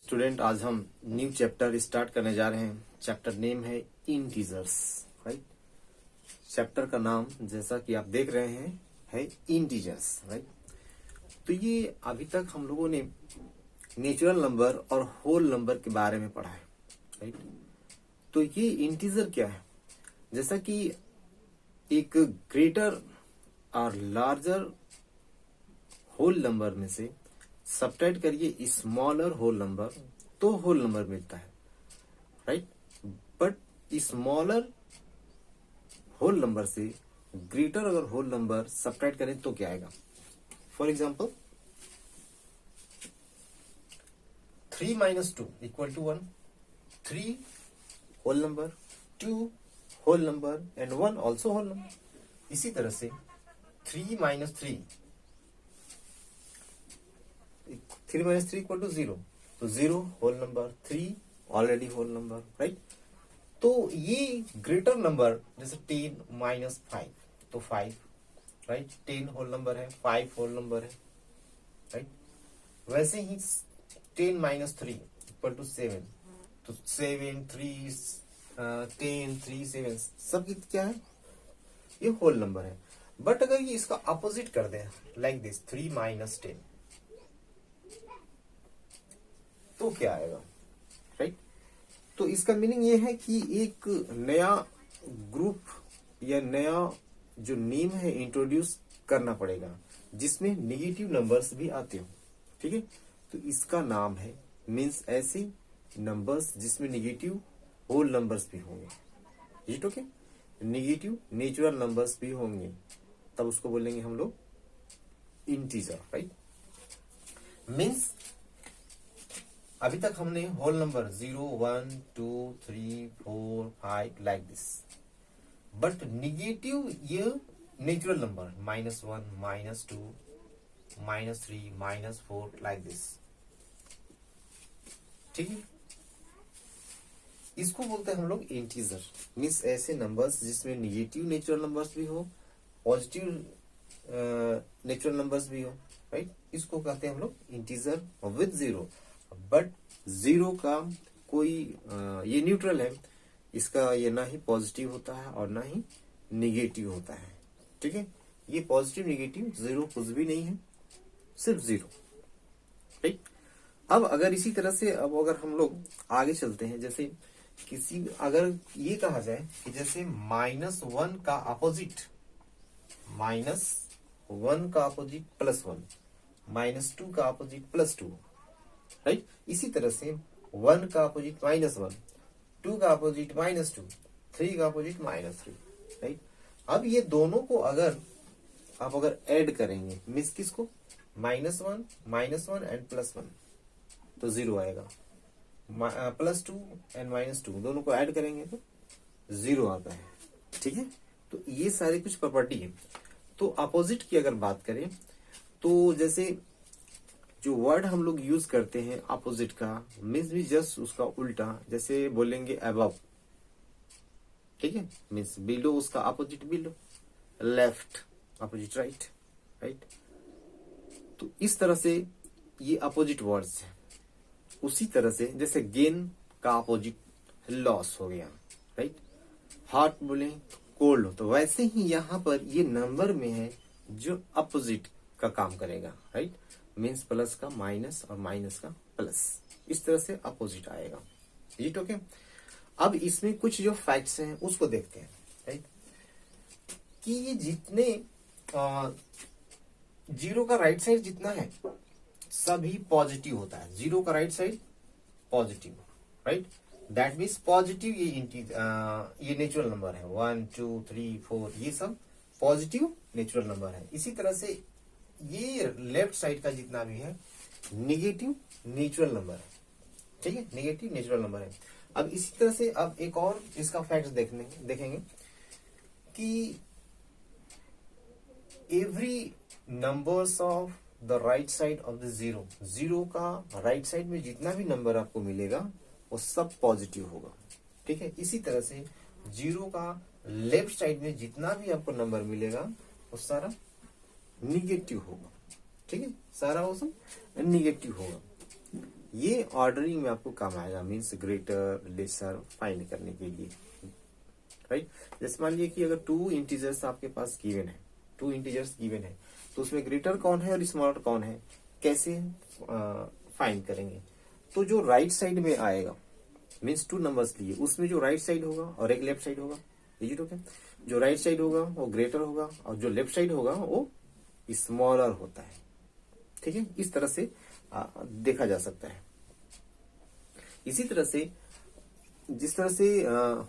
Student, आज हम new chapter start करने जा रहे हैं। चैप्टर नेम है इंटीजर्स, राइट। चैप्टर का नाम जैसा कि आप देख रहे हैं है इंटीजर्स, राइट। तो ये अभी तक हम लोगों ने नेचुरल नंबर और होल नंबर के बारे में पढ़ा है, राइट। तो ये इंटीजर क्या है? जैसा कि एक ग्रेटर और लार्जर होल नंबर में से सब्ट्रैक्ट करिए स्मॉलर होल नंबर तो होल नंबर मिलता है, right. But smaller whole number से ग्रेटर अगर होल नंबर सब्ट्रैक्ट करें तो क्या आएगा? For example 3 - 2 = 1, 3 whole number, 2 whole number and 1 also whole number. इसी तरह से 3 - 3 = 0, तो 0 whole number, 3 already whole number, right. तो ये ग्रेटर नंबर जैसे 10 - 5 तो 5, राइट। 10 होल नंबर है, 5 होल नंबर है, राइट। वैसे ही 10 - 3 = 7, तो 7, 3, 10, 3, 7 सब क्या है? ये होल नंबर है। बट अगर ये इसका अपोजिट कर दें लाइक दिस 3 - 10 तो क्या आएगा, राइट। तो इसका मीनिंग ये है कि एक नया ग्रुप या नया जो नेम है इंट्रोड्यूस करना पड़ेगा जिसमें नेगेटिव नंबर्स भी आते हो, ठीक है। तो इसका नाम है मीन्स ऐसे नंबर्स जिसमें नेगेटिव होल नंबर्स भी होंगे, right. Okay, negative natural numbers भी होंगे, तब उसको बोलेंगे हम लोग इंटीजर, राइट। मीन्स अभी तक हमने whole number 0, 1, 2, 3, 4, 5 like this. But negative ये नेचुरल नंबर -1, -2, -3, -4 लाइक दिस, ठीक है। इसको बोलते हैं हम लोग इंटीजर। मीन्स ऐसे नंबर्स जिसमें निगेटिव नेचुरल नंबर्स भी हो, पॉजिटिव नेचुरल नंबर्स भी हो, राइट। इसको कहते हैं हम लोग इंटीजर विद 0। बट 0 का कोई ये न्यूट्रल है, इसका ये ना ही पॉजिटिव होता है और ना ही निगेटिव होता है, ठीक है। ये पॉजिटिव निगेटिव 0 कुछ भी नहीं है, सिर्फ 0, राइट। अब अगर इसी तरह से अगर हम लोग आगे चलते हैं, जैसे किसी अगर ये कहा जाए कि जैसे -1 का अपोजिट -1 का अपोजिट +1, -2 का अपोजिट +2, राइट। इसी तरह से 1 का अपोजिट -1, 2 का अपोजिट -2, 3 का अपोजिट -3, राइट। अब ये दोनों को आप अगर ऐड करेंगे मीन्स किसको? -1 एंड +1 तो 0 आएगा। +2 एंड -2 दोनों को ऐड करेंगे तो 0 आता है, ठीक है। तो ये सारी कुछ प्रॉपर्टी है। तो अपोजिट की अगर बात करें तो जैसे जो वर्ड हम लोग यूज करते हैं अपोजिट का मीन्स भी जस्ट उसका उल्टा, जैसे बोलेंगे अबव, ठीक है। मीन्स बिलो उसका opposite below, left opposite right, right. तो इस तरह से ये अपोजिट वर्ड्स है। उसी तरह से जैसे गेन का अपोजिट लॉस हो गया, राइट। हॉट बोले कोल्ड हो, तो वैसे ही यहाँ पर ये नंबर में है जो अपोजिट का काम करेगा, राइट। मीन्स प्लस का माइनस और माइनस का प्लस, इस तरह से अपोजिट आएगा, राइट। ओके, अब इसमें कुछ जो फैक्ट्स हैं उसको देखते हैं, राइट। कि ये जितने 0 का राइट साइड जितना है सभी पॉजिटिव होता है। 0 का right side positive, right. That means positive ये नेचुरल नंबर है। 1, 2, 3, 4 ये सब पॉजिटिव नेचुरल नंबर है। इसी तरह से ये लेफ्ट साइड का जितना भी है निगेटिव नेचुरल नंबर है, ठीक है। नेगेटिव नेचुरल नंबर है। अब इसी तरह से अब एक और इसका फैक्ट देखेंगे कि every numbers of the right side of the 0 का राइट साइड में जितना भी नंबर आपको मिलेगा वो सब पॉजिटिव होगा, ठीक है। इसी तरह से 0 का लेफ्ट साइड में जितना भी आपको नंबर मिलेगा वो सारा निगेटिव होगा, ठीक है। सारा वो सब निगेटिव होगा। ये ऑर्डरिंग में आपको काम आएगा, मीन्स ग्रेटर लेसर फाइंड करने के लिए, राइट। जैसे मान लीजिए कि अगर 2 इंटीजर्स आपके पास गिवन है, 2 इंटीजर्स गिवन है, तो उसमें ग्रेटर कौन है और स्मॉलर कौन है, कैसे फाइंड करेंगे। तो जो राइट साइड में आएगा, मीन्स 2 नंबर्स लिए, उसमें जो राइट साइड होगा और एक लेफ्ट साइड होगा, इज इट ओके। जो राइट साइड होगा वो ग्रेटर होगा और जो लेफ्ट साइड होगा वो स्मॉलर होता है, ठीक है। इस तरह से देखा जा सकता है। इसी तरह से जिस तरह से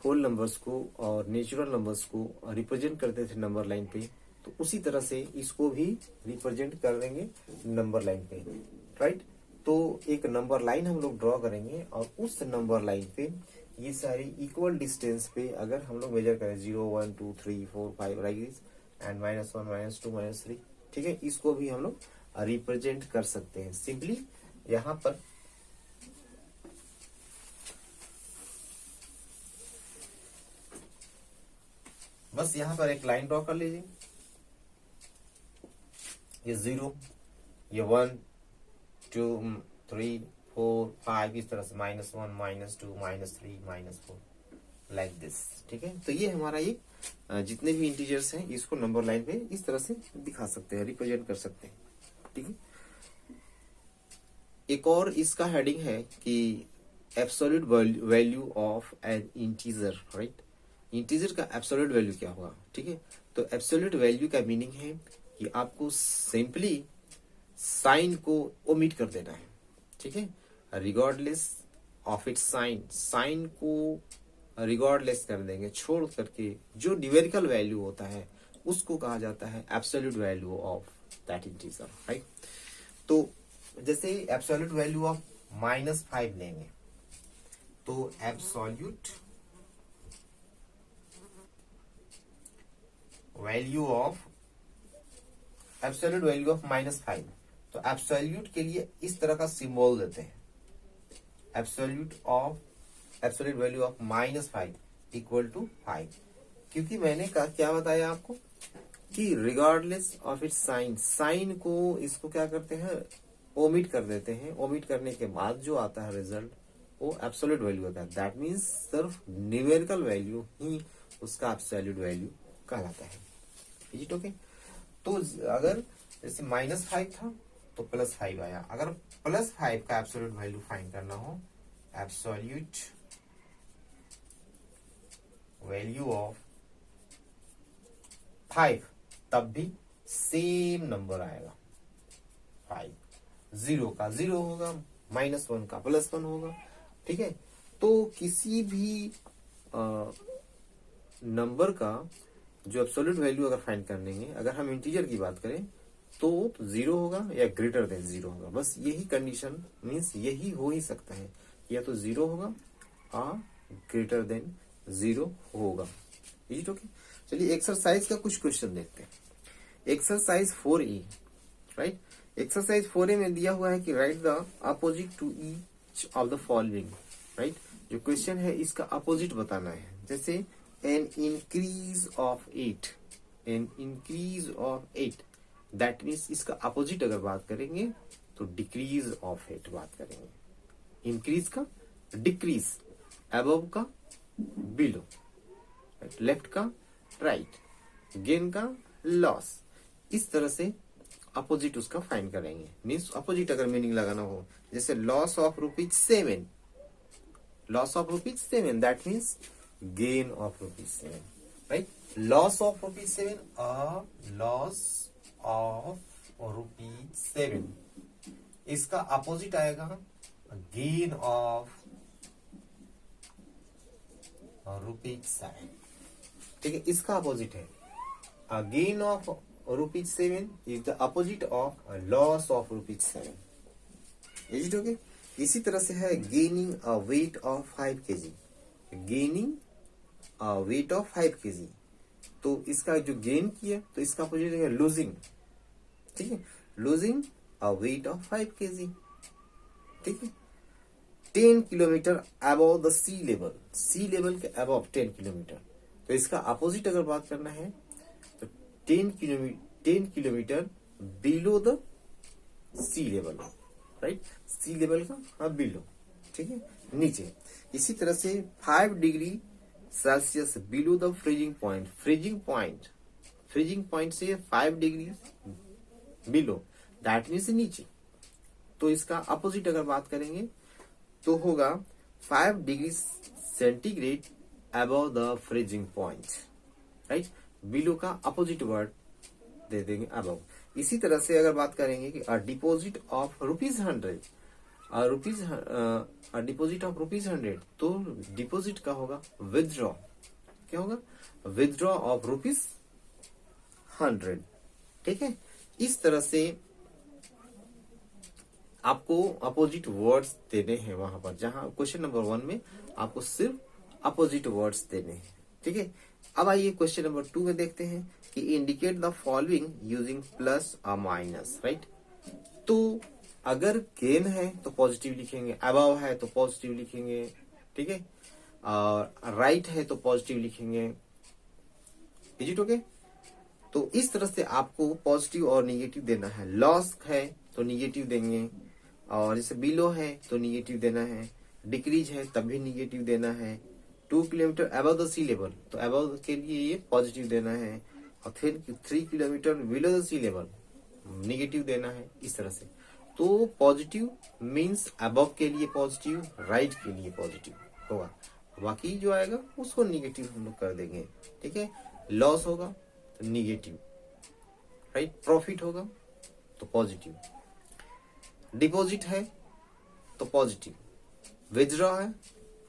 होल नंबर्स को और नेचुरल नंबर्स को रिप्रेजेंट करते थे नंबर लाइन पे, तो उसी तरह से इसको भी रिप्रेजेंट कर देंगे नंबर लाइन पे, राइट। तो एक नंबर लाइन हम लोग ड्रॉ करेंगे और उस नंबर लाइन पे ये सारी इक्वल डिस्टेंस पे अगर हम लोग मेजर करें 0 1 2 3 4 5 लाइक दिस एंड -1 -2 -3, ठीक है, इसको भी हम लोग रिप्रेजेंट कर सकते हैं सिंपली। यहां पर बस यहां पर एक लाइन ड्रॉ कर लीजिए, ये 0, ये 1 2 3 4 5, इस तरह से -1 -2 -3 -4 लाइक दिस, ठीक है। तो ये हमारा ये जितने भी इंटीजर्स हैं इसको नंबर लाइन पे इस तरह से दिखा सकते हैं, रिप्रेजेंट कर सकते हैं, ठीक है। एक और इसका हेडिंग है कि absolute value of N integer, right. Integer का एब्सोल्यूट वैल्यू क्या होगा, ठीक है। तो एब्सोल्यूट वैल्यू का मीनिंग है कि आपको सिंपली साइन को ओमिट कर देना है, ठीक है, regardless of its sign, sign को रिगार्डलेस कर देंगे, छोड़ करके जो न्यूमेरिकल वैल्यू होता है उसको कहा जाता है absolute value of that integer, right. तो जैसे एब्सोल्यूट वैल्यू ऑफ -5 लेंगे, तो एब्सोल्यूट वैल्यू ऑफ -5, तो एब्सोल्यूट के लिए इस तरह का सिंबल देते हैं, absolute value of -5 equal to 5, क्योंकि मैंने क्या बताया आपको कि regardless of its sign, sign को इसको क्या करते हैं, ओमिट कर देते हैं, ओमिट करने के बाद जो आता है रिजल्ट वो एब्सोल्यूट वैल्यू होता है। दैट मीन्स सिर्फ न्यूमेरिकल वैल्यू ही उसका एब्सोल्यूट वैल्यू कहलाता है, इज इट ओके। तो अगर जैसे -5 था तो +5 आया, अगर +5 का एब्सोल्यूट वैल्यू फाइंड करना हो, एब्सोल्यूट वैल्यू ऑफ 5, तब भी सेम नंबर आएगा 5, 0 का 0 होगा, -1 का +1 होगा, ठीक है। तो किसी भी नंबर का जो एब्सोल्यूट वैल्यू अगर फाइंड करने है, अगर हम इंटीजर की बात करें तो 0 होगा या ग्रेटर देन 0 होगा, बस यही कंडीशन, मीन्स यही हो ही सकता है, या तो 0 होगा और ग्रेटर देन 0 होगा, इज इट ओके। चलिए एक्सरसाइज का कुछ क्वेश्चन देखते हैं। Exercise 4A, right. Exercise 4A में दिया हुआ है कि write the opposite to each of the following, right. जो क्वेश्चन है इसका अपोजिट बताना है, जैसे an increase of 8, an increase of 8, that means इसका अपोजिट अगर बात करेंगे तो डिक्रीज ऑफ 8 बात करेंगे। इंक्रीज का डिक्रीज, अबव का बिलो, लेफ्ट का राइट, गेन का लॉस, इस तरह से अपोजिट उसका फाइंड करेंगे। मीन्स अपोजिट अगर मीनिंग लगाना हो, जैसे loss of ₹7, loss of ₹7, that means gain of ₹7, right. Loss of ₹7 और लॉस ऑफ ₹7, इसका अपोजिट आएगा गेन ऑफ ₹7, ठीक है, इसका अपोजिट है gain of ₹7 is the opposite of loss of ₹7, is it okay. इसी तरह से है gaining a weight of 5 kg, gaining a weight of 5 kg, तो इसका जो गेन किया तो इसका अपोजिट है लूजिंग, ठीक है, losing a weight of 5 kg, ठीक है। 10 kilometre above the sea level, sea level के अबव 10 किलोमीटर, तो इसका अपोजिट अगर बात करना है तो 10 kilometre below the sea level, right, sea level का बिलो, ठीक है, नीचे। इसी तरह से 5 degree Celsius below the freezing point, freezing point से 5 डिग्री बिलो, दैट मीन्स नीचे। तो इसका अपोजिट अगर बात करेंगे तो होगा 5 degree centigrade above the freezing point, right. Below का अपोजिट वर्ड दे देंगे अबव। इसी तरह से अगर बात करेंगे कि डिपॉजिट ऑफ ₹100, डिपॉजिट ऑफ ₹100, तो डिपॉजिट का होगा विथड्रॉ, क्या होगा, विथड्रॉ ऑफ ₹100, ठीक है। इस तरह से आपको अपोजिट वर्ड्स देने हैं वहां पर, जहां क्वेश्चन नंबर 1 में आपको सिर्फ अपोजिट वर्ड्स देने हैं, ठीक है। अब आइए क्वेश्चन नंबर 2 में देखते हैं कि indicate the following using plus और माइनस, राइट। तो अगर गेन है तो पॉजिटिव लिखेंगे, अबव है तो पॉजिटिव लिखेंगे, ठीक है, और राइट है तो पॉजिटिव लिखेंगे। Is it okay? तो इस तरह से आपको पॉजिटिव और निगेटिव देना है। लॉस है तो निगेटिव देंगे, और जैसे बिलो है तो निगेटिव देना है, डिक्रीज है तब भी निगेटिव देना है। 2 kilometre above the sea level, तो अबव के लिए ये पॉजिटिव देना है, और फिर 3 kilometre below the sea level negative देना है, इस तरह से। तो पॉजिटिव मीन्स अबव के लिए पॉजिटिव, राइट के लिए पॉजिटिव होगा, बाकी जो आएगा उसको निगेटिव हम लोग कर देंगे, ठीक है। लॉस होगा तो निगेटिव, राइट, प्रॉफिट होगा तो पॉजिटिव, डिपॉजिट है तो पॉजिटिव, विथड्रॉ है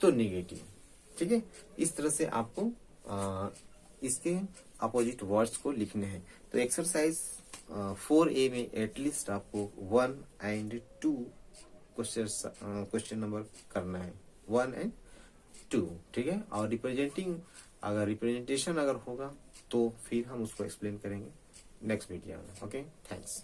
तो निगेटिव, ठीक है। इस तरह से आपको इसके अपोजिट वर्ड्स को लिखने हैं। तो एक्सरसाइज 4A में एटलीस्ट आपको 1 and 2 क्वेश्चन नंबर करना है, 1 and 2, ठीक है। और रिप्रेजेंटेशन अगर होगा तो फिर हम उसको एक्सप्लेन करेंगे नेक्स्ट वीडियो में। Okay, thanks.